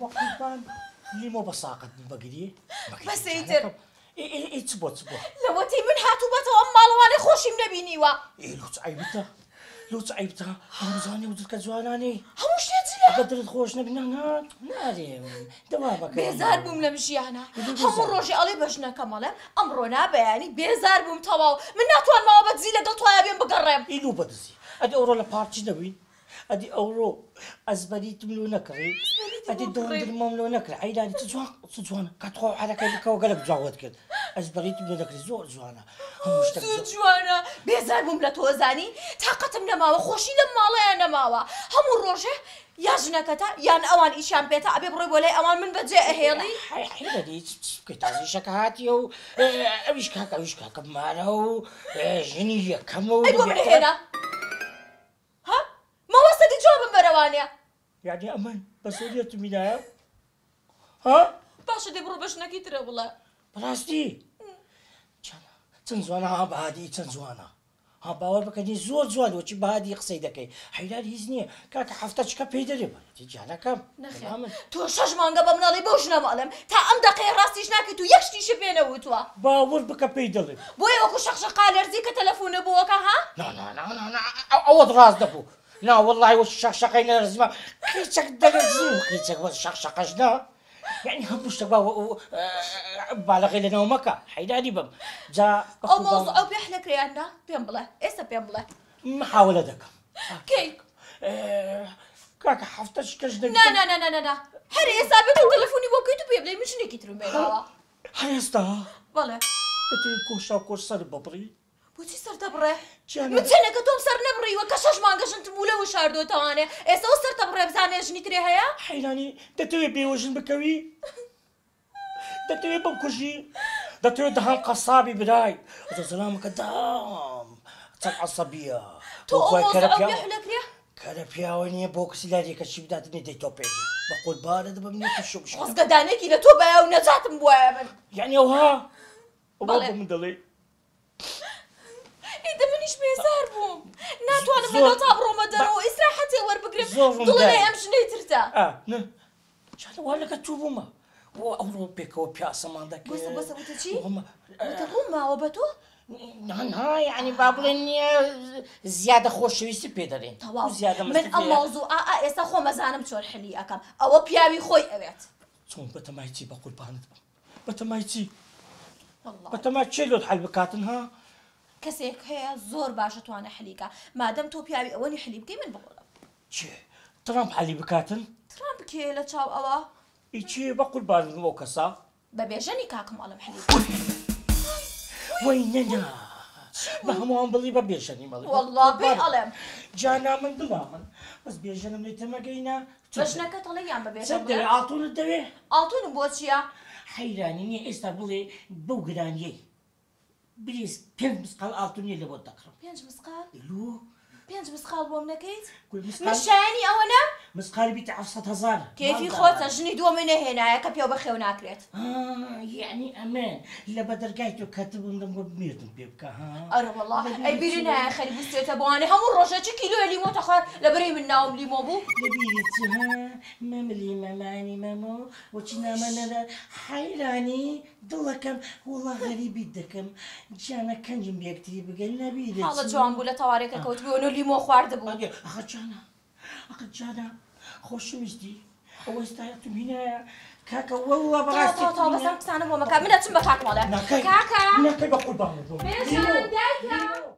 بقولبان ليمو بساقط بقدي بس يتر اي تبو لو تي من هاتو بتو أمال وأنا خوشي من بيني وا لو تعيبتها لو تعيبتها همزاني ودك زواناني هموش نتلا قدرت خوش نبنا ناري دوابك بيزار بوم لمشي أنا هم روجي علي بجنا كماله أمرنا بياني بيزار بوم تواو من ناتوان ما بتزيل قلت ويا بين بقرب إلو بدزي أدي أورو لبارتش نبين أدي أورو أزبريت ملو نكري أدي دون درمام ملو نكري عيلاني تزوان كتخو حركة بكا وقلب جاوت كده أزبريت ملو نكري زور زوانا هم مشتاق جوانا بيزار بوم لتوزاني طاقة من ماوا خوشي لما الله أنا ماوا هم روجه يا جنكتا يان أوان إيشان بيتا أبي بروي ولا أوان من بجاء هيلي حيلة دي كتازي شكهاتيو أويش كاكا بمارو جنية كمو أيوة من هنا ها ما وصلت جواب بروانيا يعني أمان بسورية منايا ها باشا دي برو باش نكيتري والله براستي تنزوانا ها بهادي تنزوانا ها باور بكني زوان وشي بهادي قصيدك حيلال هزني كاك حفتش كبيدري تيجي على كم نخير تو شش مانغا بمنالي بوشنا مالم تا ام دقيقة راستيش ناكي تو يكشتي شبينا وتوا باور بكبيدري بوي وكو شقشقة لرزيك تلفون بوكا ها لا أود راس دبو لا والله وش شقشقين لازم كيتك دلزم كيتك وش شقشقشنا يعني هم مش تبغى بالغ لنا ومكا حيداني بم جا او موضوع بيحلك ريانا بيمبلا ايسا بيمبلا محاولة دك كي كاك حفتش كجدك نا هري ايسا بيكو تلفوني بوكيتو بيبلي مش نيكي ترمينا هيستا بلا تتري كوش صار ببري بوتي صار تبره جانا متسنة كتوم صار نبري وكشش مانغاش انت مولا وشاردو تاني ايسا صار تبره بزاني جني تري هيا حيلاني تتري بيوجن بكوي تتري بمكوجي تتري دهان قصابي براي سلامك دام تصل عصبية تو أموز أو يحلك ريا كربيا ويني بوكسي لاري كشي بدات ندي توبيجي بقول بارد بمني كشوش خلاص قدانك إلى توبة ونزعت مبوابا يعني وها بلى. من دلي إذا منيش بيزار بوم ناتو أنا من طابرو مدرو إسراحتي ور بقرب ضل لي أمشي نيترتا نه شاله ولا كتشوفوا ما وأوروبيك وبياسة ما ذاك بس وتشي وتقوم وبتو ها يعني بابلني زيادة خوش ويسي بيدرين زيادة من الموضوع إسا خو مزانم تشور حلي أكم أو بيابي خوي أبيت ثم بتمايتي بقول باند بتمايتي والله بتمايتي لو الحل بكاتنها كسيك هي زور باشا توانا حليكا ما دام تو بيابي أوني حلي بكي من بقولك شي ترامب حلي بكاتن ترامب كي لا تشاو أوا إيشي بقول باند موكسا ببيجاني كاكم ألم حليب ويننا ما هو عم بلي ببيجاني مالي والله بألم جانا من ضمان بس بيجانا من تماجينا باش نكت علي عم ببيجان صدق عطون الدواء أعطوني بوتشيا حيراني استقبلي بوغراني بليز بين مسقال عطوني اللي بتذكر بينج مسقال لو بينج مسقال بوم نكيت كل مسقال مشاني أو أنا مسقال بيت 10,000 كيفي خوتا جني دو من هنا يا كبيو بخيو ناكريت يعني امان لا بدل جايتو كاتب ندم بميرتم بيبكا ها أرى والله أي بيرنا يا خالي بستيت أبواني هم الرجال كيلو اللي مو تخار لبري من ناوم لي مو بو لبيتي ها مملي مماني مامو وشنا من حيراني ضلكم والله غريب يدكم جانا كان جنبي كتير بقلنا بيدي هذا جوان بولا تواريك كوت بيقولوا لي مو خوارد بو أخذ جانا خوش مجدي أو استعيرتم هنا كاكا والله بغاستي تا بس أنا بسانة بو مكان من أتم بكاك ماله كاكا ناكا بقول بامو بيجان دايكا